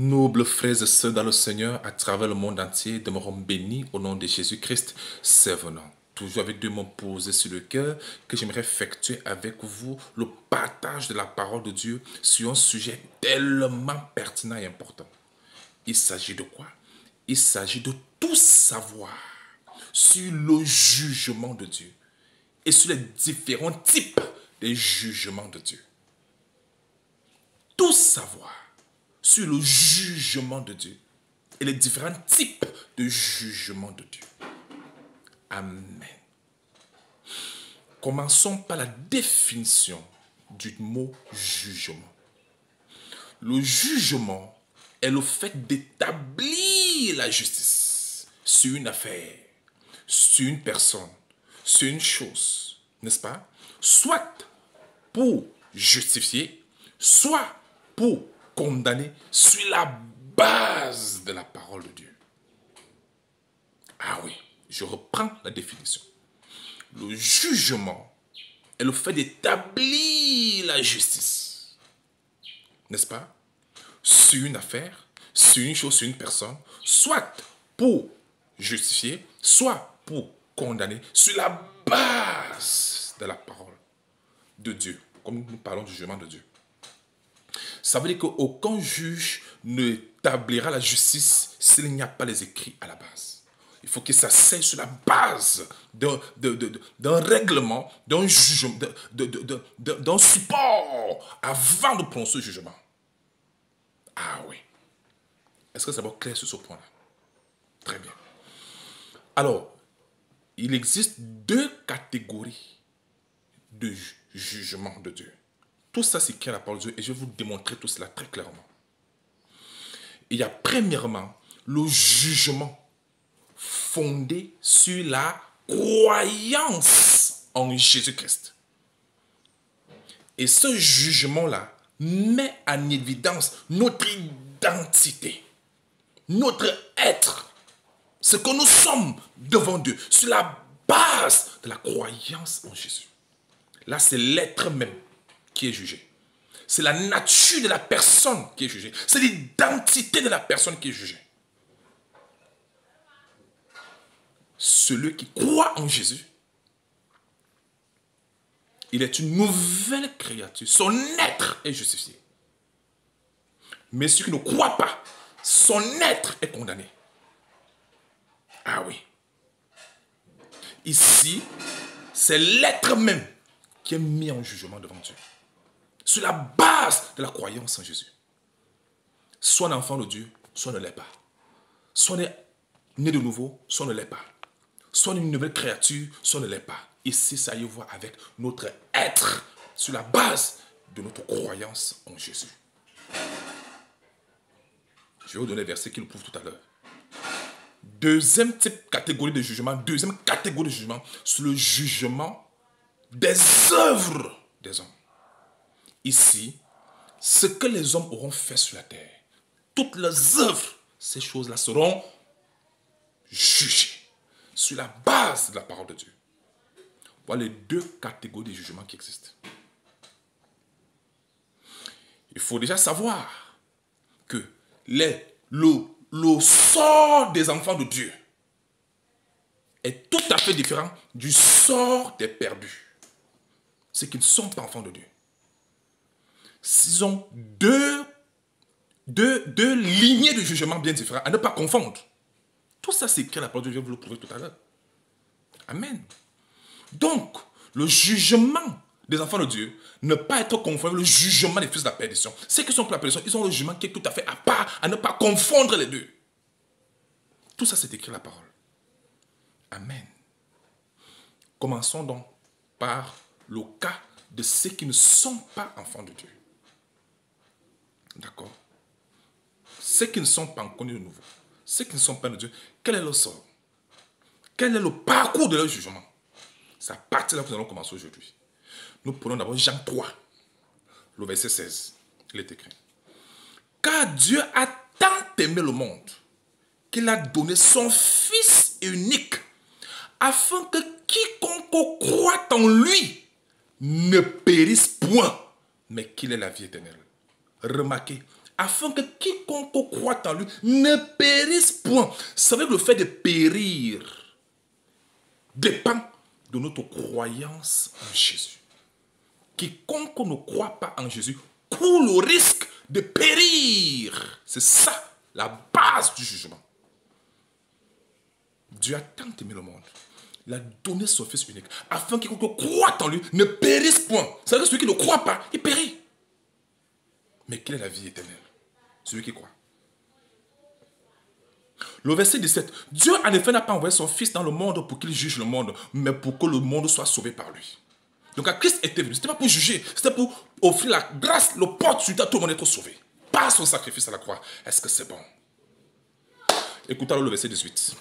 Nobles frères et sœurs dans le Seigneur, à travers le monde entier, demeurons bénis au nom de Jésus-Christ, c'est venant. Toujours avec deux mots posés sur le cœur, que j'aimerais effectuer avec vous le partage de la parole de Dieu sur un sujet tellement pertinent et important. Il s'agit de quoi? Il s'agit de tout savoir sur le jugement de Dieu et sur les différents types de jugements de Dieu. Tout savoir sur le jugement de Dieu et les différents types de jugement de Dieu. Amen. Commençons par la définition du mot jugement. Le jugement est le fait d'établir la justice sur une affaire, sur une personne, sur une chose, n'est-ce pas? Soit pour justifier, soit pour condamner sur la base de la parole de Dieu. Ah oui, je reprends la définition. Le jugement est le fait d'établir la justice, n'est-ce pas? Sur une affaire, sur une chose, sur une personne, soit pour justifier, soit pour condamner sur la base de la parole de Dieu, comme nous parlons du jugement de Dieu. Ça veut dire qu'aucun juge n'établira la justice s'il n'y a pas les écrits à la base. Il faut que ça s'aille sur la base d'un règlement, d'un jugement, d'un support avant de prononcer le jugement. Ah oui. Est-ce que ça va être clair sur ce point-là? Très bien. Alors, il existe deux catégories de jugement de Dieu. Tout ça, c'est écrit à la parole de Dieu et je vais vous démontrer tout cela très clairement. Il y a premièrement le jugement fondé sur la croyance en Jésus-Christ. Et ce jugement-là met en évidence notre identité, notre être, ce que nous sommes devant Dieu, sur la base de la croyance en Jésus. Là, c'est l'être même qui est jugé. C'est la nature de la personne qui est jugée. C'est l'identité de la personne qui est jugée. Celui qui croit en Jésus, il est une nouvelle créature. Son être est justifié. Mais celui qui ne croit pas, son être est condamné. Ah oui. Ici, c'est l'être même qui est mis en jugement devant Dieu. Sur la base de la croyance en Jésus. Soit un enfant de Dieu, soit ne l'est pas. Soit né de nouveau, soit ne l'est pas. Soit une nouvelle créature, soit ne l'est pas. Ici, ça y voit avec notre être sur la base de notre croyance en Jésus. Je vais vous donner le verset qui le prouve tout à l'heure. Deuxième catégorie de jugement, c'est le jugement des œuvres des hommes. Ici, ce que les hommes auront fait sur la terre, toutes leurs œuvres, ces choses-là seront jugées sur la base de la parole de Dieu. Voilà les deux catégories de jugements qui existent. Il faut déjà savoir que le sort des enfants de Dieu est tout à fait différent du sort des perdus. Ceux qui ne sont pas enfants de Dieu. Ils ont deux lignées de jugement bien différentes, à ne pas confondre. Tout ça, c'est écrit à la parole de Dieu, je vais vous le prouver tout à l'heure. Amen. Donc, le jugement des enfants de Dieu ne pas être confondu avec le jugement des fils de la perdition. Ceux qui sont pour la perdition, ils ont le jugement qui est tout à fait à part, à ne pas confondre les deux. Tout ça, c'est écrit à la parole. Amen. Commençons donc par le cas de ceux qui ne sont pas enfants de Dieu. D'accord? Ceux qui ne sont pas encore nés de nouveau, ceux qui ne sont pas de Dieu, quel est leur sort? Quel est le parcours de leur jugement? C'est à partir de là que nous allons commencer aujourd'hui. Nous prenons d'abord Jean 3, le verset 16. Il est écrit. Car Dieu a tant aimé le monde qu'il a donné son Fils unique afin que quiconque croit en lui ne périsse point, mais qu'il ait la vie éternelle. Remarquez, afin que quiconque croit en lui ne périsse point. C'est vrai que le fait de périr dépend de notre croyance en Jésus. Quiconque ne croit pas en Jésus court le risque de périr. C'est ça la base du jugement. Dieu a tant aimé le monde. Il a donné son Fils unique afin que quiconque croit en lui ne périsse point. C'est-à-dire que celui qui ne croit pas, il périt. Mais quelle est la vie éternelle? Celui qui croit. Le verset 17. Dieu en effet n'a pas envoyé son Fils dans le monde pour qu'il juge le monde, mais pour que le monde soit sauvé par lui. Donc quand Christ était venu, ce n'était pas pour juger, c'était pour offrir la grâce, l'opportunité à tout le monde d'être sauvé. Par son sacrifice à la croix. Est-ce que c'est bon? Écoutez alors le verset 18.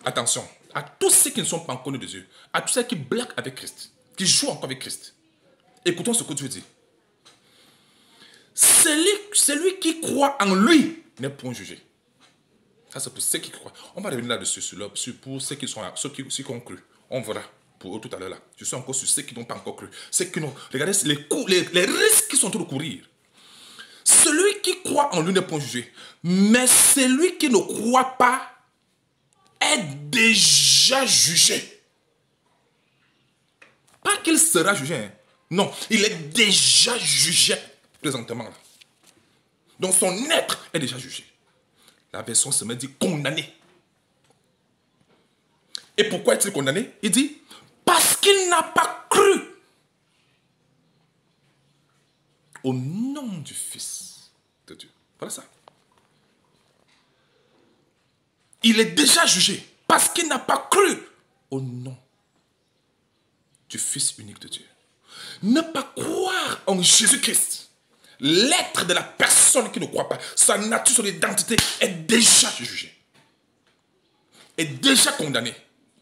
Attention, à tous ceux qui ne sont pas connus de Dieu, à tous ceux qui blaguent avec Christ, qui jouent encore avec Christ. Écoutons ce que Dieu dit. Celui qui croit en lui n'est point jugé. Ça, c'est pour ceux qui croient. On va revenir là-dessus, pour ceux qui sont là, ceux qui ont cru. On verra pour eux tout à l'heure là. Je suis encore sur ceux qui n'ont pas encore cru. Ceux qui n'ont. Regardez les risques qui sont en train de courir. Celui qui croit en lui n'est point jugé. Mais celui qui ne croit pas est déjà jugé. Pas qu'il sera jugé. Hein. Non, il est déjà jugé présentement. Là. Donc son être est déjà jugé. La version se met dit condamné. Et pourquoi est-il condamné? Il dit parce qu'il n'a pas cru au nom du Fils de Dieu. Voilà ça. Il est déjà jugé parce qu'il n'a pas cru au nom du Fils unique de Dieu. Ne pas croire en Jésus-Christ, l'être de la personne qui ne croit pas, sa nature, son identité est déjà jugée. Est déjà condamné.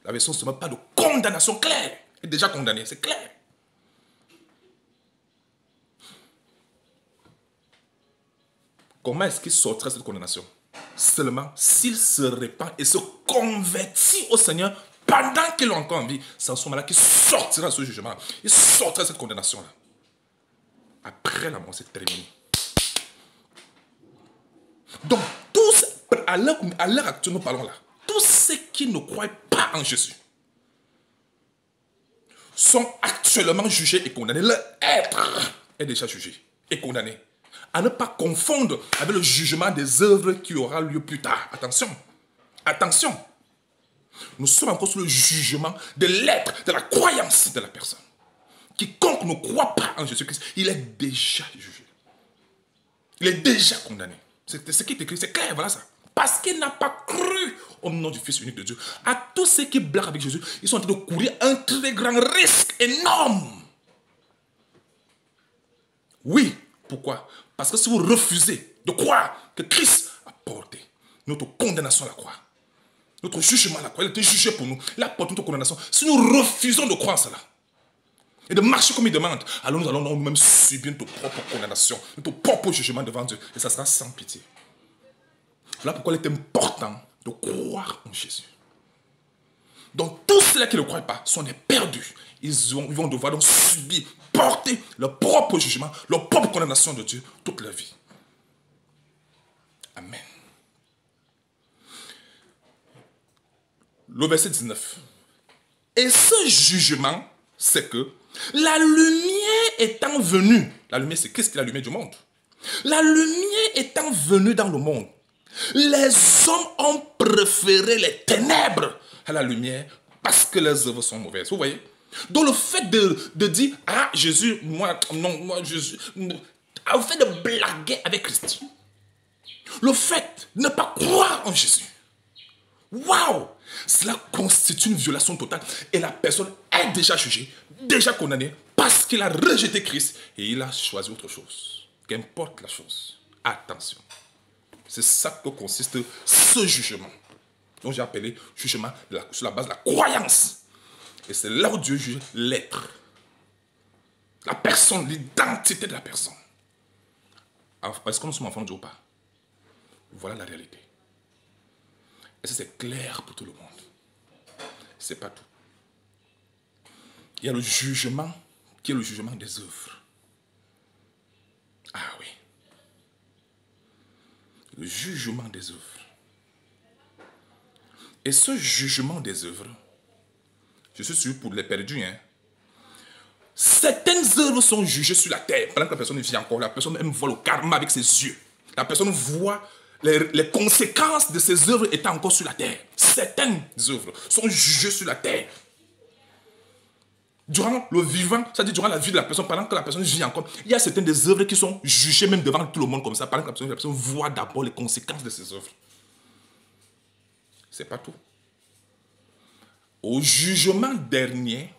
La version ne se met pas de condamnation claire. Est déjà condamné, c'est clair. Comment est-ce qu'il sortira de cette condamnation? Seulement s'il se répand et se convertit au Seigneur pendant qu'il est encore en vie. C'est en ce moment-là qu'il sortira de ce jugement. Il sortira de cette condamnation-là. Après la mort, c'est terminé. Donc, tous, à l'heure actuelle, nous parlons là, tous ceux qui ne croient pas en Jésus sont actuellement jugés et condamnés. Leur être est déjà jugé et condamné. À ne pas confondre avec le jugement des œuvres qui aura lieu plus tard. Attention, attention. Nous sommes encore sur le jugement de l'être, de la croyance de la personne. Quiconque ne croit pas en Jésus-Christ, il est déjà jugé. Il est déjà condamné. C'est ce qui est écrit, c'est clair, voilà ça. Parce qu'il n'a pas cru au nom du Fils unique de Dieu. À tous ceux qui blaguent avec Jésus, ils sont en train de courir un très grand risque énorme. Oui, pourquoi? Parce que si vous refusez de croire que Christ a porté notre condamnation à la croix, notre jugement à la croix, il a été jugé pour nous, il a porté notre condamnation. Si nous refusons de croire cela et de marcher comme il demande, alors nous allons nous-mêmes subir notre propre condamnation, notre propre jugement devant Dieu. Et ça sera sans pitié. Voilà pourquoi il est important de croire en Jésus. Donc tous ceux qui ne croient pas sont des perdus. Ils vont devoir donc subir, porter leur propre jugement, leur propre condamnation de Dieu toute leur vie. Amen. Le verset 19. Et ce jugement, c'est que la lumière étant venue, la lumière c'est qu'est-ce qui est la lumière du monde? La lumière étant venue dans le monde, les hommes ont préféré les ténèbres à la lumière parce que leurs œuvres sont mauvaises. Vous voyez? Donc le fait de dire, ah Jésus, moi Jésus, le fait de blaguer avec Christ, le fait de ne pas croire en Jésus, waouh, cela constitue une violation totale et la personne est déjà jugée, déjà condamnée parce qu'il a rejeté Christ et il a choisi autre chose. Qu'importe la chose, attention. C'est ça que consiste ce jugement. Donc j'ai appelé jugement sur la base de la croyance. Et c'est là où Dieu juge l'être. La personne, l'identité de la personne. Est-ce que nous sommes enfants de Dieu ou pas? Voilà la réalité. Et ça c'est clair pour tout le monde. C'est pas tout. Il y a le jugement qui est le jugement des œuvres. Ah oui. le jugement des œuvres. Et ce jugement des œuvres, je suis sûr pour les perdus, hein, certaines œuvres sont jugées sur la terre. Pendant que la personne vit encore, la personne même voit le karma avec ses yeux. La personne voit les conséquences de ces œuvres étant encore sur la terre. Certaines œuvres sont jugées sur la terre. Durant le vivant, c'est-à-dire durant la vie de la personne, pendant que la personne vit encore, il y a certaines des œuvres qui sont jugées même devant tout le monde comme ça, pendant que la personne voit d'abord les conséquences de ces œuvres. C'est pas tout. Au jugement dernier,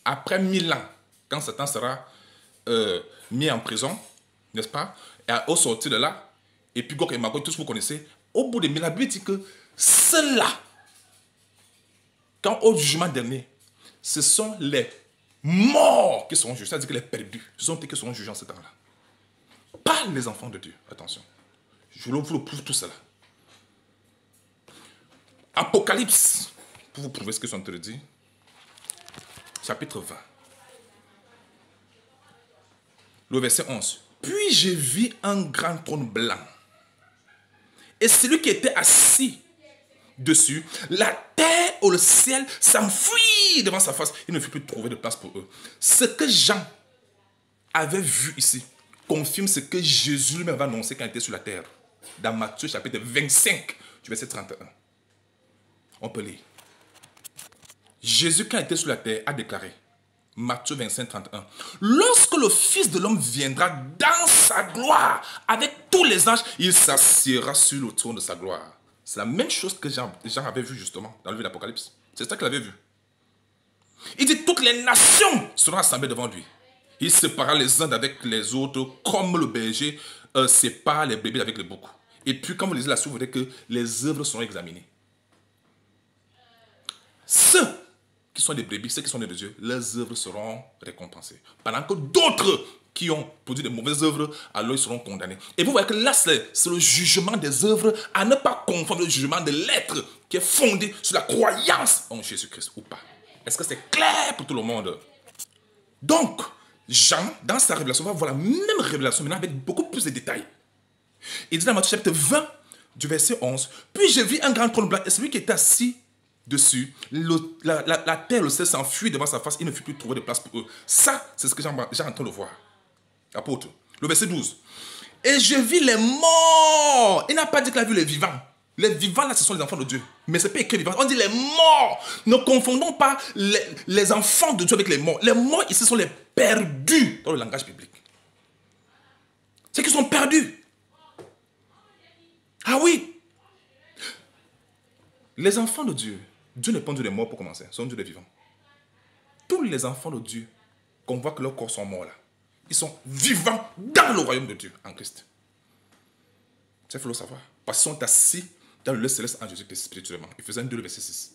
après 1000 ans, quand Satan sera mis en prison, n'est-ce pas, et au sortir de là, et puis Gog et Magog, tous vous connaissez, au bout de 1000 ans, la Bible dit que ceux-là, quand au jugement dernier, ce sont les morts qui seront jugés, c'est-à-dire que les perdus, ce sont eux qui seront jugés en ce temps-là. Pas les enfants de Dieu, attention. Je vous le prouve tout cela. Apocalypse, pour vous prouver ce que je suis en train de dire, chapitre 20. Le verset 11. Puis j'ai vu un grand trône blanc. Et celui qui était assis dessus, la terre ou le ciel s'enfuit devant sa face. Il ne fut plus trouvé de place pour eux. Ce que Jean avait vu ici confirme ce que Jésus lui-même avait annoncé quand il était sur la terre. Dans Matthieu chapitre 25, du verset 31. On peut lire. Jésus, quand il était sur la terre, a déclaré, Matthieu 25, 31, lorsque le Fils de l'homme viendra dans sa gloire, avec tous les anges, il s'assiera sur le trône de sa gloire. C'est la même chose que Jean avait vu justement dans le livre de l'Apocalypse. C'est ça qu'il avait vu. Il dit, toutes les nations seront assemblées devant lui. Il séparera les uns avec les autres, comme le berger sépare les brebis avec les boucs. Et puis, quand vous lisez là-dessus, vous verrez que les œuvres seront examinées. Ceux qui sont des brebis, ceux qui sont des dieux, leurs œuvres seront récompensées. Pendant que d'autres qui ont produit de mauvaises œuvres, alors ils seront condamnés. Et vous voyez que là, c'est le jugement des œuvres à ne pas confondre le jugement de l'être qui est fondé sur la croyance en Jésus-Christ ou pas. Est-ce que c'est clair pour tout le monde? Donc, Jean, dans sa révélation, va voir la même révélation maintenant avec beaucoup plus de détails. Il dit dans Matthieu chapitre 20, du verset 11, « Puis j'ai vu un grand trône blanc, et celui qui était assis dessus, la terre, le ciel s'enfuit devant sa face, il ne fut plus trouvé de place pour eux. » Ça, c'est ce que Jean est en train de voir. Apôtre. Le verset 12. « Et je vis les morts. » Il n'a pas dit qu'il a vu les vivants. Les vivants, là, ce sont les enfants de Dieu. Mais ce n'est pas écrit vivants. On dit les morts. Ne confondons pas les enfants de Dieu avec les morts. Les morts, ici, sont les perdus dans le langage biblique. C'est qu'ils sont perdus. Ah oui. Les enfants de Dieu, Dieu n'est pas Dieu des morts pour commencer. Ce sont Dieu des vivants. Tous les enfants de Dieu, qu'on voit que leurs corps sont morts là, ils sont vivants dans le royaume de Dieu, en Christ. Ça, il faut le savoir. Parce qu'ils sont assis dans le lieu céleste en Jésus-Christ spirituellement. Ephésiens 2, verset 6.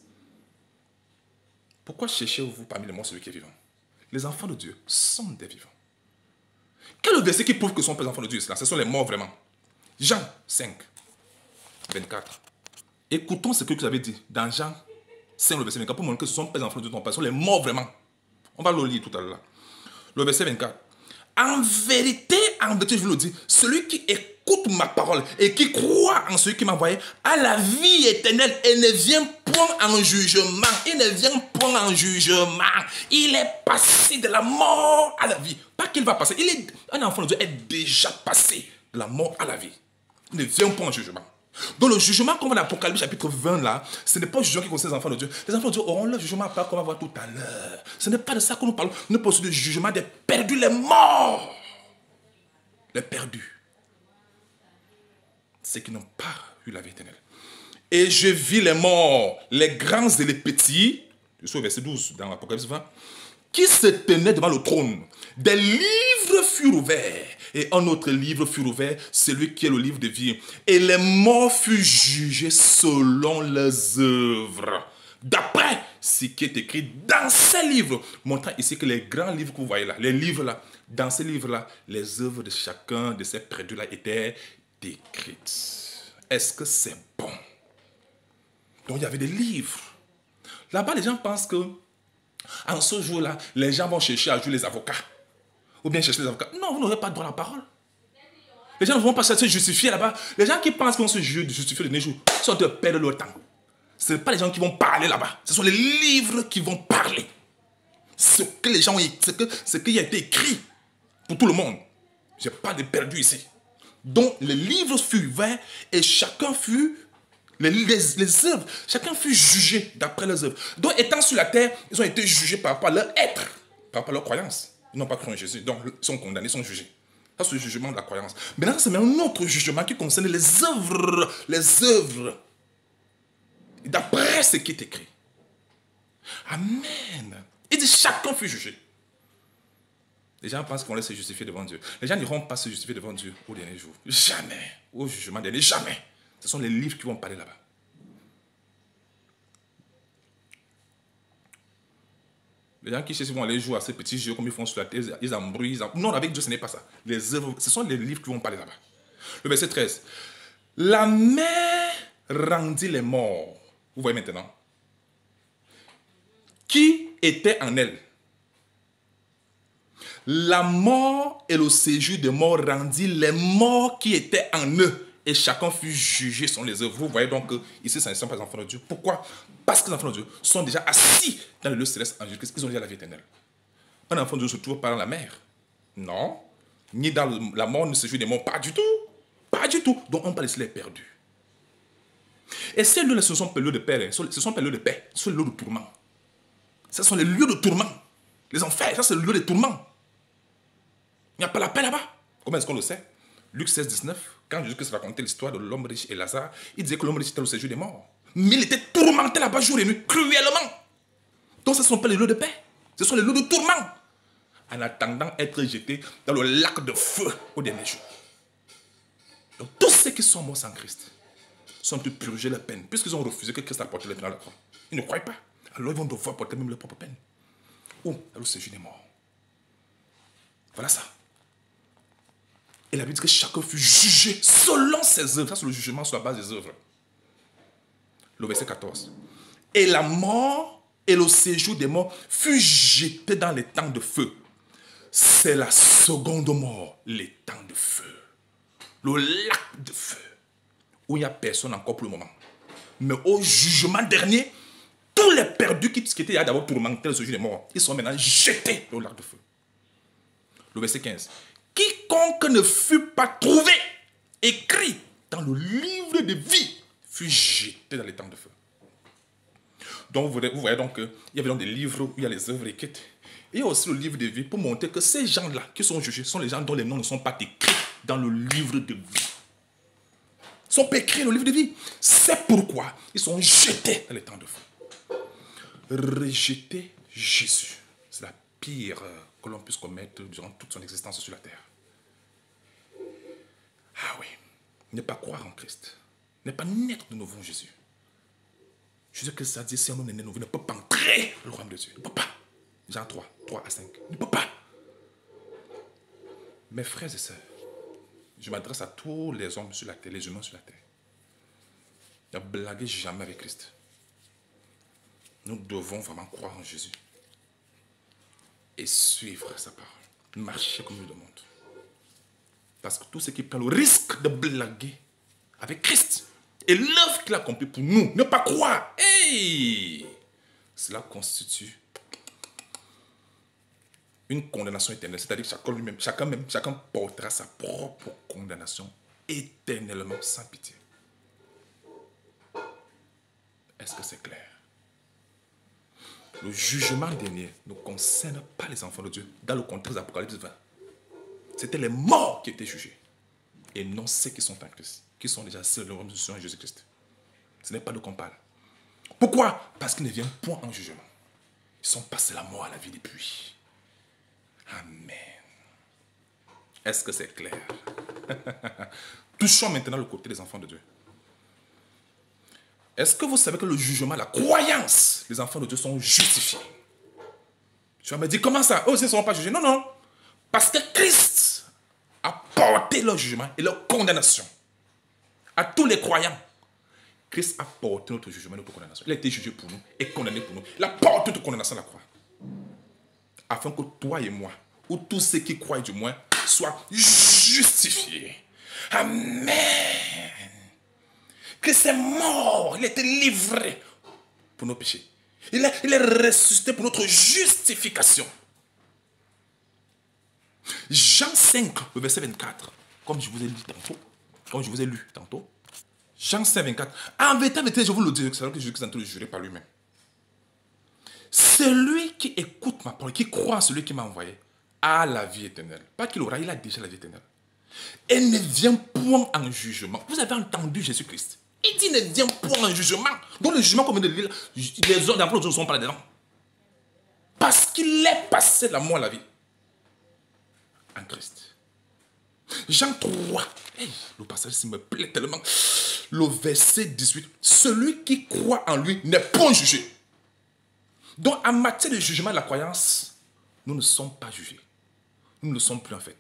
Pourquoi cherchez-vous parmi les morts celui qui est vivant? Les enfants de Dieu sont des vivants. Quel est le verset qui prouve que ce sont les enfants de Dieu? Ce sont les morts vraiment. Jean 5, 24. Écoutons ce que vous avez dit dans Jean 5, le verset 24, pour montrer que ce sont les enfants de Dieu, non pas, ce sont les morts vraiment. On va le lire tout à l'heure. Le verset 24. En vérité, je vous le dis, celui qui écoute ma parole et qui croit en celui qui m'a envoyé a la vie éternelle et ne vient point en jugement. Il ne vient point en jugement. Il est passé de la mort à la vie. Pas qu'il va passer. Un enfant de Dieu est déjà passé de la mort à la vie. Il ne vient point en jugement. Donc le jugement qu'on voit dans l'Apocalypse chapitre 20 là, ce n'est pas le jugement qui concerne les enfants de Dieu. Les enfants de Dieu auront leur jugement après qu'on va voir tout à l'heure. Ce n'est pas de ça que nous parlons. Nous parlons du jugement des perdus, les morts. Les perdus. Ceux qui n'ont pas eu la vie éternelle. Et je vis les morts, les grands et les petits, je suis au verset 12 dans l'Apocalypse 20, qui se tenaient devant le trône. Des livres furent ouverts. Et un autre livre fut ouvert, celui qui est le livre de vie. Et les morts furent jugés selon leurs œuvres, d'après ce qui est écrit dans ces livres. Montrant ici que les grands livres que vous voyez là, les livres là, dans ces livres-là, les œuvres de chacun de ces perdus-là étaient décrites. Est-ce que c'est bon? Donc il y avait des livres. Là-bas, les gens pensent que en ce jour-là, les gens vont chercher à jouer les avocats. Ou bien chercher les avocats. Non, vous n'aurez pas droit à la parole. Les gens ne vont pas se justifier là-bas. Les gens qui pensent qu'ils vont se justifier de nos jours sont en train de perdre leur temps. Ce ne sont pas les gens qui vont parler là-bas. Ce sont les livres qui vont parler. Ce que les gens ont écrit, ce qui a été écrit pour tout le monde. Je n'ai pas de perdu ici. Donc, les livres furent ouverts et chacun fut, les œuvres, chacun fut jugé d'après leurs œuvres. Donc, étant sur la terre, ils ont été jugés par rapport à leur être, par rapport à leur croyance. Ils n'ont pas cru en Jésus, donc ils sont condamnés, ils sont jugés. Ça, c'est le jugement de la croyance. Maintenant, c'est un autre jugement qui concerne les œuvres. Les œuvres. D'après ce qui est écrit. Amen. Il dit chacun fut jugé. Les gens pensent qu'on laisse se justifier devant Dieu. Les gens n'iront pas se justifier devant Dieu au dernier jour. Jamais. Au jugement dernier, jamais. Ce sont les livres qui vont parler là-bas. Les gens qui cherchent vont aller jouer à ces petits jeux comme ils font sur la terre, ils embrouillent. Non, avec Dieu, ce n'est pas ça. Les œuvres, ce sont les livres qui vont parler là-bas. Le verset 13. La mer rendit les morts. Vous voyez maintenant. Qui était en elle? La mort et le séjour des morts rendit les morts qui étaient en eux. Et chacun fut jugé sur les œuvres. Vous voyez donc ici, ce ne sont pas les enfants de Dieu. Pourquoi? Parce que les enfants de Dieu sont déjà assis dans le lieu céleste en Jésus-Christ. Ils ont déjà la vie éternelle. Un enfant de Dieu se trouve pas dans la mer. Non. Ni dans la mort, ni séjour des morts. Pas du tout. Pas du tout. Donc on peut laisser les perdus. Et ces lieux-là, ce sont pas les lieux de paix. Ce sont pas les lieux de paix. Ce sont les lieux de tourment. Ce sont les lieux de tourment. Les enfers, ça c'est le lieu de tourment. Il n'y a pas la paix là-bas. Comment est-ce qu'on le sait? Luc 16, 19, quand Jésus-Christ racontait l'histoire de l'homme riche et Lazare, il disait que l'homme riche était au séjour des morts. Mais il était tourmenté là-bas jour et nuit, cruellement. Donc ce ne sont pas les lieux de paix. Ce sont les lieux de tourment. En attendant être jetés dans le lac de feu au dernier jour. Donc tous ceux qui sont morts sans Christ sont de purger la peine, puisqu'ils ont refusé que Christ apporte les peines à la croix. Ils ne croient pas. Alors ils vont devoir porter même leur propre peine. Ou au séjour des morts. Voilà ça. Et la Bible dit que chacun fut jugé selon ses œuvres. Ça, c'est le jugement sur la base des œuvres. Le verset 14. Et la mort et le séjour des morts fut jeté dans les temps de feu. C'est la seconde mort, les temps de feu. Le lac de feu. Où il n'y a personne encore pour le moment. Mais au jugement dernier, tous les perdus qui étaient d'abord tourmentés le séjour des morts, ils sont maintenant jetés dans le lac de feu. Le verset 15. Quiconque ne fut pas trouvé écrit dans le livre de vie fut jeté dans les temps de feu. Donc vous voyez donc qu'il y avait donc des livres où il y a les œuvres écrites. Et il y a aussi le livre de vie pour montrer que ces gens-là qui sont jugés sont les gens dont les noms ne sont pas écrits dans le livre de vie. Ils ne sont pas écrits dans le livre de vie. C'est pourquoi ils sont jetés dans les temps de feu. Rejeter Jésus, c'est la pire que l'on puisse commettre durant toute son existence sur la terre. Ah oui, ne pas croire en Christ, ne pas naître de nouveau en Jésus. Jésus Christ a dit, si un homme est né de nouveau, il ne peut pas entrer dans le royaume de Dieu. Il ne peut pas. Jean 3, 3 à 5. Il ne peut pas. Mes frères et sœurs, je m'adresse à tous les hommes sur la terre, les humains sur la terre. Ne blaguez jamais avec Christ. Nous devons vraiment croire en Jésus. Et suivre sa parole. Marcher comme il le demande. Parce que tout ce qui prend le risque de blaguer avec Christ et l'œuvre qu'il a accomplie pour nous, ne pas croire, hey, cela constitue une condamnation éternelle. C'est-à-dire que chacun portera sa propre condamnation éternellement sans pitié. Est-ce que c'est clair? Le jugement dernier ne concerne pas les enfants de Dieu. Dans le contexte d'Apocalypse 20, c'était les morts qui étaient jugés. Et non ceux qui sont en Christ, qui sont déjà ceux de la résurrection en Jésus-Christ. Ce n'est pas de qu'on parle. Pourquoi? Parce qu'ils ne viennent point en jugement. Ils sont passés la mort à la vie depuis. Amen. Est-ce que c'est clair? Touchons maintenant le côté des enfants de Dieu. Est-ce que vous savez que le jugement, la croyance, les enfants de Dieu sont justifiés? Tu vas me dire, comment ça? Eux aussi ne seront pas jugés. Non, non. Parce que Christ a porté leur jugement et leur condamnation à tous les croyants. Christ a porté notre jugement et notre condamnation. Il a été jugé pour nous et condamné pour nous. Il a porté toute condamnation à la croix. Afin que toi et moi, ou tous ceux qui croient du moins, soient justifiés. Amen. Christ est mort, il a été livré pour nos péchés. Il est ressuscité pour notre justification. Jean 5, le verset 24, comme je vous ai lu tantôt, Jean 5, 24. En vérité, je vous le dis, c'est là que Jésus est en train de jurer par lui-même. Celui qui écoute ma parole, qui croit en celui qui m'a envoyé, a la vie éternelle. Pas qu'il aura, il a déjà la vie éternelle. Et ne vient point en jugement. Vous avez entendu Jésus-Christ. Il dit ne vient point en jugement. Donc le jugement, comme de lire, les autres ne sont pas là-dedans. Parce qu'il est passé de la mort à la vie. En Christ. Jean 3. Hey, le passage ici me plaît tellement. Le verset 18. Celui qui croit en lui n'est point jugé. Donc en matière de jugement de la croyance, nous ne sommes pas jugés. Nous ne le sommes plus en fait.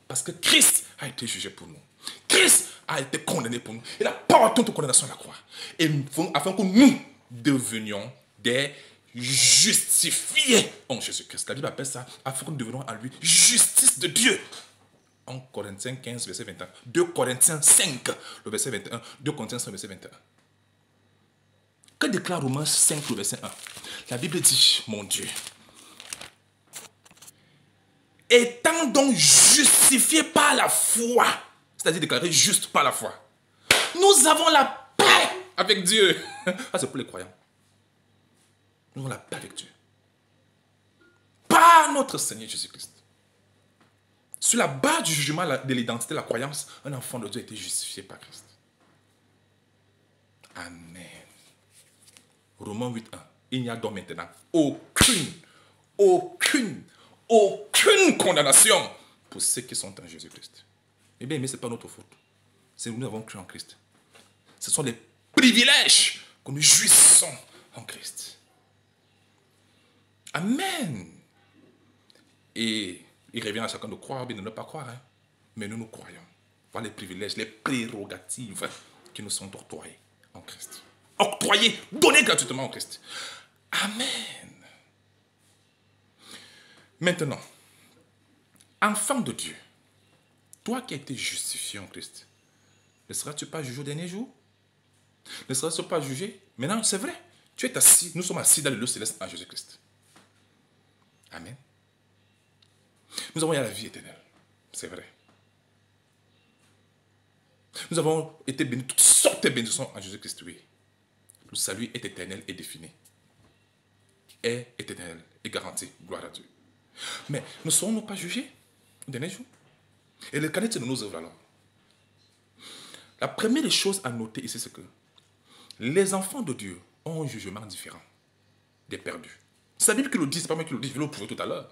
Parce que Christ a été jugé pour nous. Christ a été condamné pour nous. Il a porté notre condamnation à la croix. Et afin que nous devenions des justifiés en Jésus-Christ. La Bible appelle ça, afin que nous devenions à lui justice de Dieu. En Corinthiens 15, verset 21. 2 Corinthiens 5, le verset 21. 2 Corinthiens 5, verset 21. Que déclare Romains 5, le verset 1? La Bible dit, mon Dieu, étant donc justifiés par la foi, c'est-à-dire déclarés justes par la foi, nous avons la paix avec Dieu. Ah, c'est pour les croyants. Nous avons la paix avec Dieu. Par notre Seigneur Jésus-Christ. Sur la base du jugement de l'identité, de la croyance, un enfant de Dieu a été justifié par Christ. Amen. Romains 8, 1. Il n'y a donc maintenant aucune condamnation pour ceux qui sont en Jésus-Christ. Eh bien, mais ce n'est pas notre faute. C'est nous avons cru en Christ. Ce sont les privilèges que nous jouissons en Christ. Amen. Et il revient à chacun de croire, bien de ne pas croire. Hein. Mais nous croyons. Voilà les privilèges, les prérogatives qui nous sont octroyées en Christ. Octroyées, données gratuitement en Christ. Amen. Maintenant, enfant de Dieu, toi qui as été justifié en Christ, ne seras-tu pas jugé au dernier jour? Ne seras-tu pas jugé? Maintenant, c'est vrai, tu es assis, nous sommes assis dans le lieu céleste en Jésus-Christ. Amen. Nous avons eu la vie éternelle, c'est vrai. Nous avons été bénis, toutes sortes de bénédictions en Jésus-Christ, oui. Le salut est éternel et défini. Est éternel et garanti, gloire à Dieu. Mais ne serons-nous pas jugés au dernier jour? Et le cadet de nos œuvres alors. La première des choses à noter ici, c'est que les enfants de Dieu ont un jugement différent des perdus. C'est la Bible qui le dit, c'est pas moi qui le dis, je vais le prouver tout à l'heure.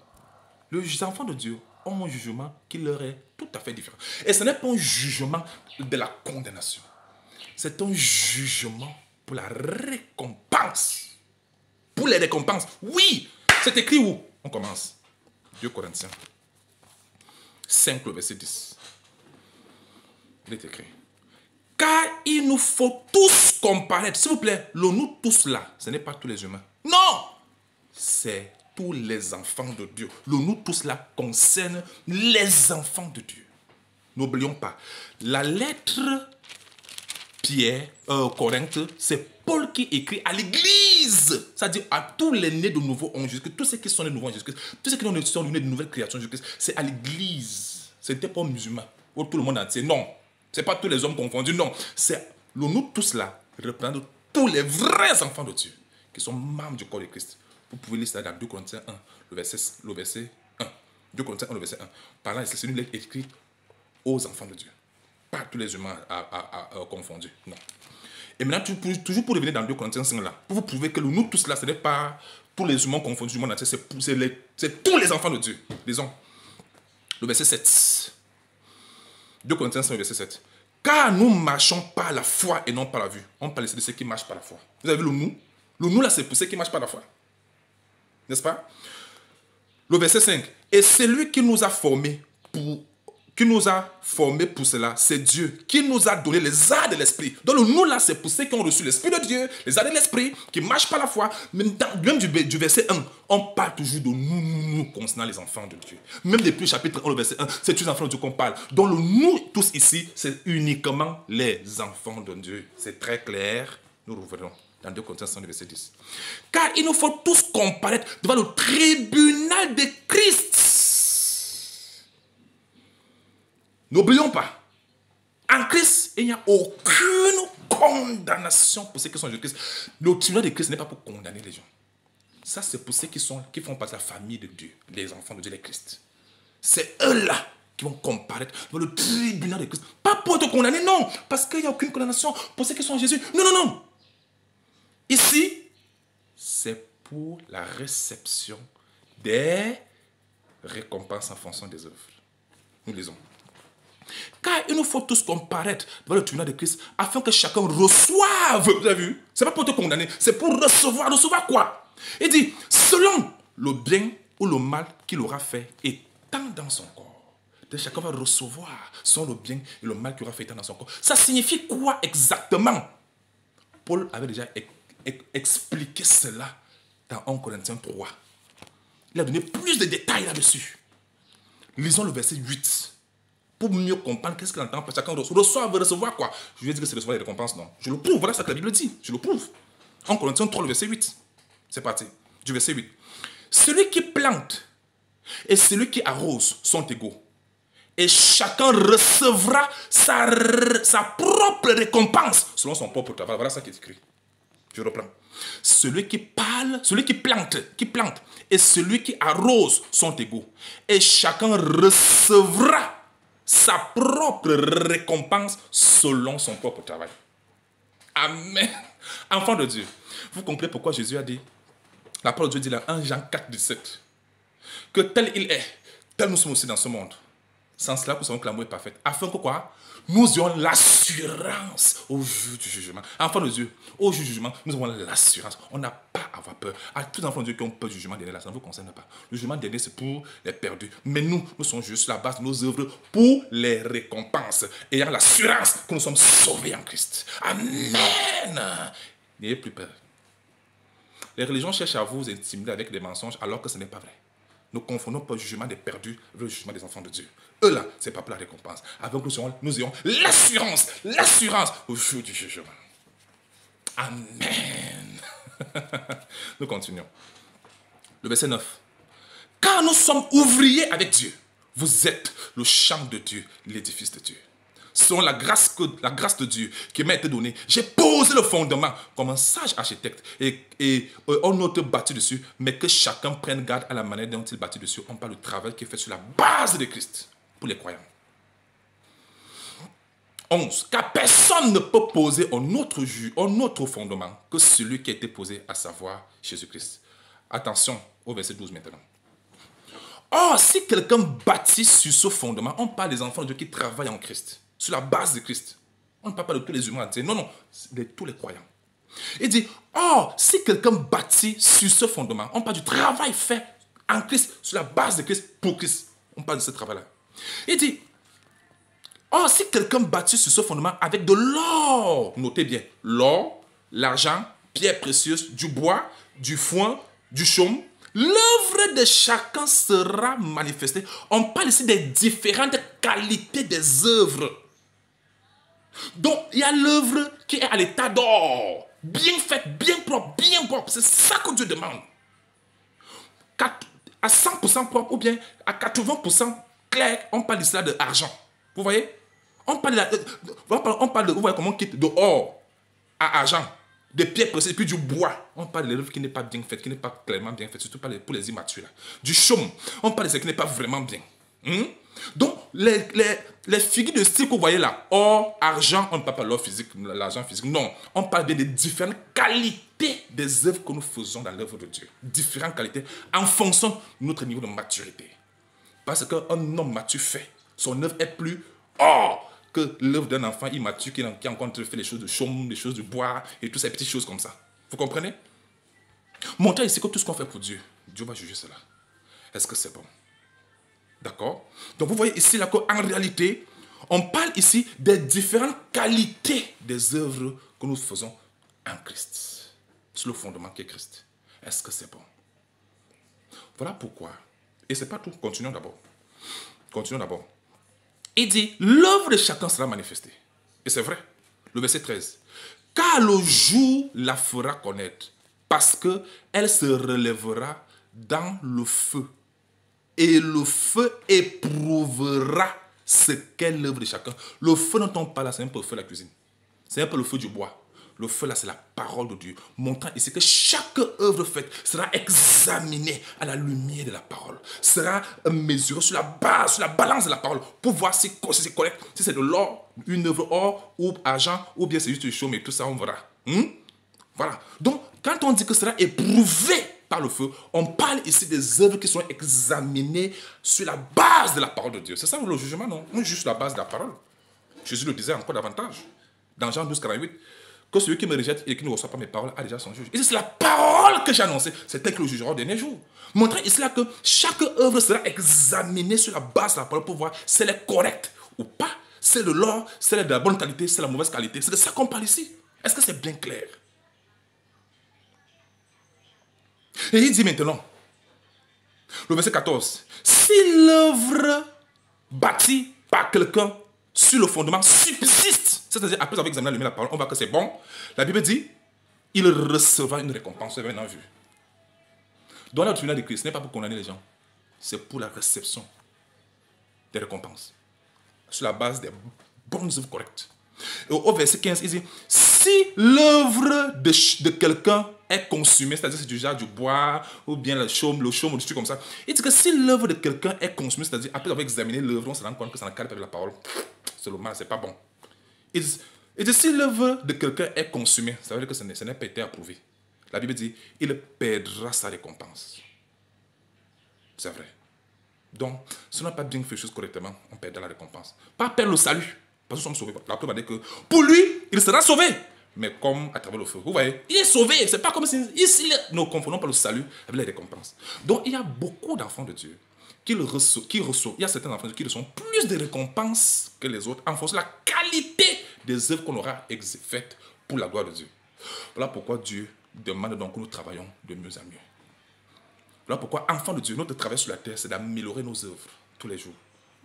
Les enfants de Dieu ont un jugement qui leur est tout à fait différent. Et ce n'est pas un jugement de la condamnation. C'est un jugement pour la récompense. Pour les récompenses. Oui, c'est écrit où? On commence. 2 Corinthiens 5, le verset 10. Il est écrit. Car il nous faut tous comparaître. S'il vous plaît, le nous tous là, ce n'est pas tous les humains. Non! C'est tous les enfants de Dieu. Le nous tous là concerne les enfants de Dieu. N'oublions pas, la lettre Pierre, Corinthe, c'est Paul qui écrit à l'église. C'est-à-dire à tous les nés de nouveau en Jésus-Christ, tous ceux qui sont nés de nouveau en Jésus-Christ, tous ceux qui sont nés de nouvelles créations en Jésus-Christ, c'est à l'église. Ce n'était pas aux musulmans, ou tout le monde entier. Non. Ce n'est pas tous les hommes confondus. Non. C'est le nous tous là, représente tous les vrais enfants de Dieu, qui sont membres du corps de Christ. Vous pouvez lire ça dans 2 Corinthiens 1, le verset 1. 2 Corinthiens 1, le verset 1. Par là, c'est une lettre écrite aux enfants de Dieu. Pas tous les humains confondus. Non. Et maintenant, toujours pour revenir dans 2 Corinthiens 5 là, pour vous prouver que le nous tous là, ce n'est pas tous les humains confondus du monde entier, c'est tous les enfants de Dieu. Disons, le verset 7. 2 Corinthiens 5, verset 7. Car nous marchons par la foi et non par la vue. On parle ici de ceux qui marchent par la foi. Vous avez vu le nous? Le nous là, c'est pour ceux qui marchent par la foi. N'est-ce pas? Le verset 5. Et c'est lui qui nous a formés qui nous a formés pour cela, c'est Dieu qui nous a donné les arts de l'esprit. Donc le nous là, c'est pour ceux qui ont reçu l'esprit de Dieu, les arts de l'esprit, qui marchent par la foi. Même du verset 1, on parle toujours de nous concernant les enfants de Dieu. Même depuis le chapitre 1, le verset 1, c'est tous les enfants de Dieu qu'on parle. Donc le nous, tous ici, c'est uniquement les enfants de Dieu. C'est très clair. Nous revenons dans 2 Corinthiens 5, verset 10. Car il nous faut tous comparaître devant le tribunal de Christ. N'oublions pas, en Christ, il n'y a aucune condamnation pour ceux qui sont en Christ. Le tribunal de Christ n'est pas pour condamner les gens. Ça, c'est pour ceux qui font partie de la famille de Dieu, les enfants de Dieu, les Christ. C'est eux-là qui vont comparaître devant le tribunal de Christ. Pas pour te condamner, non, parce qu'il n'y a aucune condamnation pour ceux qui sont en Jésus. Non, non, non. Ici, c'est pour la réception des récompenses en fonction des œuvres. Nous lisons. Car il nous faut tous comparaître devant le tribunal de Christ afin que chacun reçoive. Vous avez vu? Ce n'est pas pour te condamner, c'est pour recevoir. Recevoir quoi? Il dit, selon le bien ou le mal qu'il aura fait étant dans son corps. Donc chacun va recevoir selon le bien et le mal qu'il aura fait étant dans son corps. Ça signifie quoi exactement? Paul avait déjà expliqué cela dans 1 Corinthiens 3. Il a donné plus de détails là-dessus. Lisons le verset 8. Pour mieux comprendre qu'est-ce qu'il entend par chacun recevoir quoi. Je lui ai dit que c'est recevoir les récompenses, non. Je le prouve, voilà ce que la Bible dit. Je le prouve. En Corinthiens 3, le verset 8. C'est parti. Du verset 8. Celui qui plante et celui qui arrose sont égaux. Et chacun recevra sa propre récompense selon son propre travail. Voilà ce qui est écrit. Je reprends. Celui qui plante, et celui qui arrose sont égaux. Et chacun recevra sa propre récompense selon son propre travail. Amen. Enfant de Dieu, vous comprenez pourquoi Jésus a dit, la parole de Dieu dit là, 1 Jean 4, 17, que tel il est, tel nous sommes aussi dans ce monde. Sans cela, nous savons que l'amour est parfait. Afin que quoi? Nous ayons l'assurance au jour du jugement. Enfants de Dieu, au jour du jugement, nous avons l'assurance. On n'a pas à avoir peur. À tous les enfants de Dieu qui ont peur du jugement dernier, là, ça ne vous concerne pas. Le jugement dernier, c'est pour les perdus. Mais nous sommes juste sur la base de nos œuvres pour les récompenses. Ayant l'assurance que nous sommes sauvés en Christ. Amen. N'ayez plus peur. Les religions cherchent à vous intimider avec des mensonges alors que ce n'est pas vrai. Ne confondons pas le jugement des perdus avec le jugement des enfants de Dieu. Eux là, ce n'est pas pour la récompense. Avec nous ayons l'assurance au jour du jugement. Amen. Nous continuons. Le verset 9. Car nous sommes ouvriers avec Dieu. Vous êtes le champ de Dieu, l'édifice de Dieu. Selon la grâce de Dieu qui m'a été donnée, j'ai posé le fondement comme un sage architecte et on note bâti dessus, mais que chacun prenne garde à la manière dont il bâtit dessus. On parle du travail qui est fait sur la base de Christ pour les croyants. 11. Car personne ne peut poser un autre fondement que celui qui a été posé, à savoir Jésus-Christ. Attention au verset 12 maintenant. Or, si quelqu'un bâtit sur ce fondement, on parle des enfants de Dieu qui travaillent en Christ, sur la base de Christ. On ne parle pas de tous les humains. Non, de tous les croyants. Il dit, or, si quelqu'un bâtit sur ce fondement, on parle du travail fait en Christ, sur la base de Christ, pour Christ. On parle de ce travail-là. Il dit, or, si quelqu'un bâtit sur ce fondement avec de l'or, notez bien, l'or, l'argent, pierres précieuses, du bois, du foin, du chaume, l'œuvre de chacun sera manifestée. On parle ici des différentes qualités des œuvres. Donc, il y a l'œuvre qui est à l'état d'or, bien faite, bien propre. C'est ça que Dieu demande. À 100% propre ou bien à 80% clair, on parle ici de argent. Vous voyez? On parle de vous voyez comment on quitte de or à argent, des pierres précieuses, puis du bois. On parle de l'œuvre qui n'est pas bien faite, qui n'est pas clairement bien faite, surtout pour les immatures. Du chaume, on parle de ce qui n'est pas vraiment bien. Donc, les figures de style que vous voyez là, or, argent, on ne parle pas de l'or physique, l'argent physique, non. On parle bien des différentes qualités des œuvres que nous faisons dans l'œuvre de Dieu. Différentes qualités en fonction de notre niveau de maturité. Parce qu'un homme mature fait, son œuvre est plus or que l'œuvre d'un enfant immature qui a encore fait les choses de chaume, les choses de bois et toutes ces petites choses comme ça. Vous comprenez? Montrez ici que tout ce qu'on fait pour Dieu, Dieu va juger cela. Est-ce que c'est bon? D'accord? Donc vous voyez ici là qu'en réalité, on parle ici des différentes qualités des œuvres que nous faisons en Christ. Sur le fondement qui est Christ. Est-ce que c'est bon? Voilà pourquoi. Et ce n'est pas tout. Continuons d'abord. Continuons d'abord. Il dit, l'œuvre de chacun sera manifestée. Et c'est vrai. Le verset 13. Car le jour la fera connaître, parce qu'elle se relèvera dans le feu. Et le feu éprouvera ce qu'est l'œuvre de chacun. Le feu dont on parle là, c'est un peu le feu de la cuisine. C'est un peu le feu du bois. Le feu là, c'est la parole de Dieu. Montrant ici que chaque œuvre faite sera examinée à la lumière de la parole. Sera mesurée sur la base, sur la balance de la parole. Pour voir si c'est correct. Si c'est de l'or, une œuvre or ou argent, ou bien c'est juste du chaume et tout ça, on verra. Voilà. Donc, quand on dit que sera éprouvé par le feu, on parle ici des œuvres qui sont examinées sur la base de la parole de Dieu. C'est ça le jugement, non? Non, juste la base de la parole. Jésus le disait encore davantage. Dans Jean 12, 48, que celui qui me rejette et qui ne reçoit pas mes paroles a déjà son juge. Et c'est la parole que j'ai annoncée. C'est elle que le jugera au dernier jour. Montrant ici là que chaque œuvre sera examinée sur la base de la parole pour voir si elle est correcte ou pas. C'est de l'or, c'est de la bonne qualité, c'est de la mauvaise qualité. C'est de ça qu'on parle ici. Est-ce que c'est bien clair? Et il dit maintenant, le verset 14, si l'œuvre bâtie par quelqu'un sur le fondement subsiste, c'est-à-dire après avoir examiné la parole, on voit que c'est bon, la Bible dit, il recevra une récompense, vous avez maintenant vu. Dans le tribunal de Christ, ce n'est pas pour condamner les gens, c'est pour la réception des récompenses, sur la base des bonnes œuvres correctes. Et au verset 15, il dit, si l'œuvre de quelqu'un est consumée, c'est-à-dire c'est du genre du bois, ou bien le chaume, ou des trucs comme ça, il dit que si l'œuvre de quelqu'un est consumée, c'est-à-dire après avoir examiné l'œuvre, on se rend compte que ça n'a pas de la parole, c'est le mal, c'est pas bon. Il dit, si l'œuvre de quelqu'un est consumée, ça veut dire que ça n'a pas été approuvé. La Bible dit, il perdra sa récompense. C'est vrai. Donc, si on n'a pas bien fait les choses correctement, on perdra la récompense. Pas perdre le salut. Parce que nous sommes sauvés. La preuve va dire que pour lui, il sera sauvé. Mais comme à travers le feu. Vous voyez, il est sauvé. C'est pas comme si nous ne confondons pas le salut avec les récompenses. Donc il y a beaucoup d'enfants de Dieu qui reçoivent. Il y a certains enfants de Dieu qui reçoivent plus de récompenses que les autres en fonction de la qualité des œuvres qu'on aura faites pour la gloire de Dieu. Voilà pourquoi Dieu demande donc que nous travaillons de mieux en mieux. Voilà pourquoi, enfants de Dieu, notre travail sur la terre, c'est d'améliorer nos œuvres tous les jours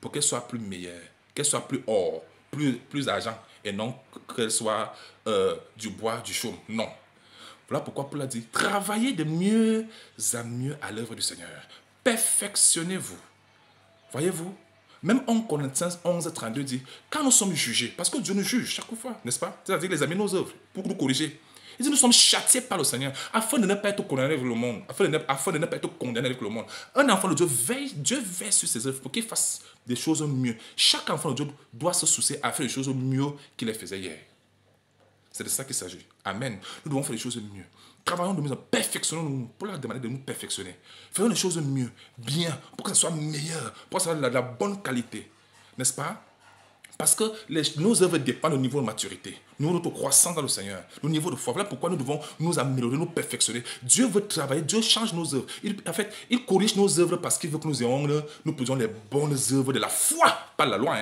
pour qu'elles soient plus meilleures, qu'elles soient plus or, plus argent, et non qu'elles soient du bois, du chaume. Non. Voilà pourquoi Paul a dit, travaillez de mieux en mieux à l'œuvre du Seigneur. Perfectionnez-vous. Voyez-vous, même en Corinthiens 11, 32 dit, quand nous sommes jugés, parce que Dieu nous juge chaque fois, n'est-ce pas? C'est-à-dire qu'il examine nos œuvres pour nous corriger. Il dit, nous sommes châtiés par le Seigneur afin de ne pas être condamnés avec le monde. Afin de ne pas être condamnés avec le monde. Un enfant de Dieu veille sur ses œuvres pour qu'il fasse des choses mieux. Chaque enfant de Dieu doit se soucier à faire des choses mieux qu'il les faisait hier. C'est de ça qu'il s'agit. Amen. Nous devons faire des choses mieux. Travaillons de mieux, perfectionnons-nous pour leur demander de nous perfectionner. Faisons les choses mieux, bien, pour que ça soit meilleur, pour que ça soit de la bonne qualité. N'est-ce pas? Parce que nos œuvres dépendent du niveau de maturité, notre croissance dans le Seigneur, le niveau de foi. Voilà pourquoi nous devons nous améliorer, nous perfectionner. Dieu veut travailler, Dieu change nos œuvres. En fait, il corrige nos œuvres parce qu'il veut que nous produisions les bonnes œuvres de la foi, pas de la loi,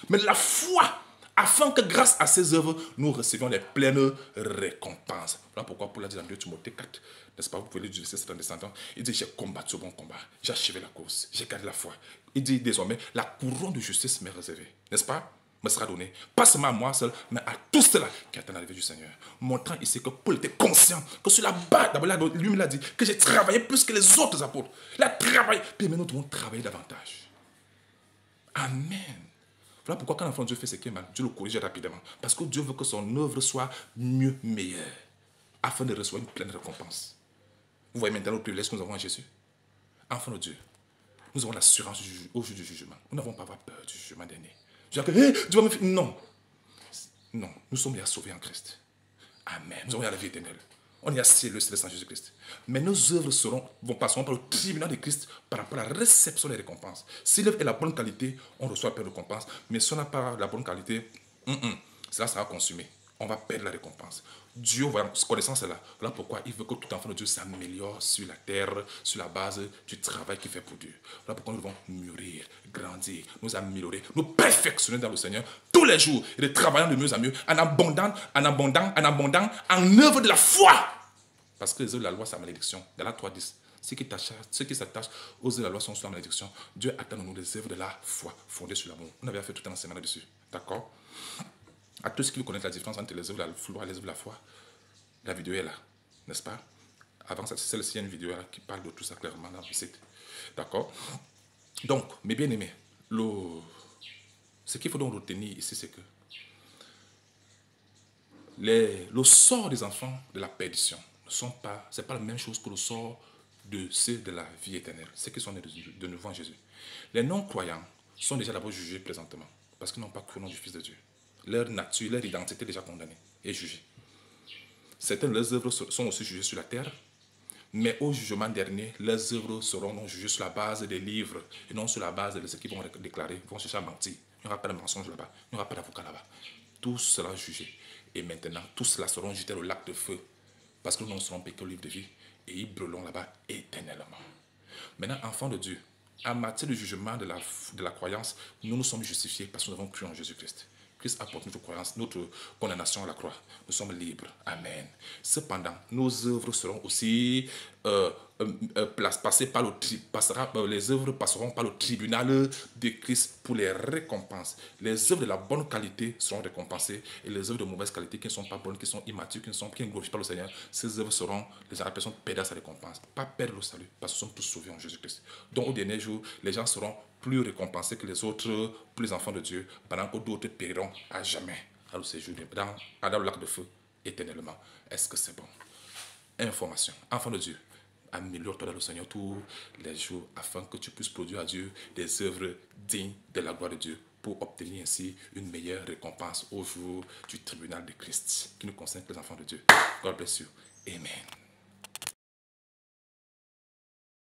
mais de la foi, afin que grâce à ces œuvres, nous recevions les pleines récompenses. Voilà pourquoi Paul a dit dans 2 Timothée 4, n'est-ce pas, vous pouvez le dire, c'est en descendant. Il dit, j'ai combattu ce bon combat, j'ai achevé la course, j'ai gardé la foi. Il dit désormais, la couronne de justice m'est réservée, n'est-ce pas? Me sera donné, pas seulement à moi seul, mais à tous ceux-là qui attendent l'arrivée du Seigneur. Montrant ici que Paul était conscient que sur la base, d'abord lui m'a dit que j'ai travaillé plus que les autres apôtres. Il a travaillé, puis maintenant nous devons travailler davantage. Amen. Voilà pourquoi quand l'enfant de Dieu fait ce qui est mal, Dieu le corrige rapidement. Parce que Dieu veut que son œuvre soit mieux, meilleure, afin de recevoir une pleine récompense. Vous voyez maintenant le privilège que nous avons en Jésus. Enfant de Dieu, nous avons l'assurance au jour du jugement. Nous n'avons pas à avoir peur du jugement dernier. Non. Non, nous sommes déjà sauvés en Christ. Amen. Nous avons la vie éternelle. On est assis le céleste en Jésus-Christ. Mais nos œuvres passeront par le tribunal de Christ par rapport à la réception des récompenses. Si l'œuvre est la bonne qualité, on reçoit la récompense. Mais si on n'a pas la bonne qualité, cela sera consumé. On va perdre la récompense. Dieu, connaissant cela, voilà pourquoi il veut que tout enfant de Dieu s'améliore sur la terre, sur la base du travail qu'il fait pour Dieu. Voilà pourquoi nous devons mûrir, grandir, nous améliorer, nous perfectionner dans le Seigneur tous les jours et de travailler de mieux en mieux, en abondant, en œuvre de la foi. Parce que les œuvres de la loi, c'est la malédiction. Dans la 3:10, ceux qui s'attachent aux œuvres de la loi sont sous la malédiction. Dieu attend de nous des œuvres de la foi, fondées sur l'amour. On avait fait tout un enseignement là-dessus. D'accord? À tous ceux qui connaissent la différence entre les œuvres de la loi et les œuvres de la foi, la vidéo est là, n'est-ce pas? Avant celle-ci, il y a une vidéo là qui parle de tout ça clairement dans le site. D'accord? Donc, mes bien-aimés, ce qu'il faut donc retenir ici, c'est que le sort des enfants de la perdition c'est pas la même chose que le sort de ceux de la vie éternelle, ceux qui sont nés de nouveau en Jésus. Les non-croyants sont déjà d'abord jugés présentement, parce qu'ils n'ont pas cru au nom du Fils de Dieu. Leur nature, leur identité est déjà condamnée et jugée. Certaines de leurs œuvres sont aussi jugées sur la terre, mais au jugement dernier, leurs œuvres seront non jugées sur la base des livres et non sur la base de ce qu'ils vont déclarer, vont chercher à mentir. Il n'y aura pas de mensonge là-bas, il n'y aura pas d'avocat là-bas. Tout sera jugé. Et maintenant, tous cela seront jetés au lac de feu, parce que nous ne serons piqués au livre de vie et ils brûleront là-bas éternellement. Maintenant, enfants de Dieu, en matière de jugement de la croyance, nous nous sommes justifiés parce que nous avons cru en Jésus-Christ. Christ apporte notre croyance, notre condamnation à la croix. Nous sommes libres. Amen. Cependant, nos œuvres seront aussi les œuvres passeront par le tribunal de Christ pour les récompenses. Les œuvres de la bonne qualité seront récompensées et les œuvres de mauvaise qualité qui ne sont pas bonnes, qui sont immatures, qui ne glorifient pas le Seigneur, ces œuvres seront, la personne perdra sa récompense. Pas perdre le salut, parce que nous sommes tous sauvés en Jésus-Christ. Donc au dernier jour, les gens seront plus récompensés que les autres, plus les enfants de Dieu, pendant que d'autres périront à jamais à le séjour dans le lac de feu éternellement. Est-ce que c'est bon? Information. Enfant de Dieu, améliore-toi dans le Seigneur tous les jours afin que tu puisses produire à Dieu des œuvres dignes de la gloire de Dieu pour obtenir ainsi une meilleure récompense au jour du tribunal de Christ qui nous concerne les enfants de Dieu. God bless you. Amen.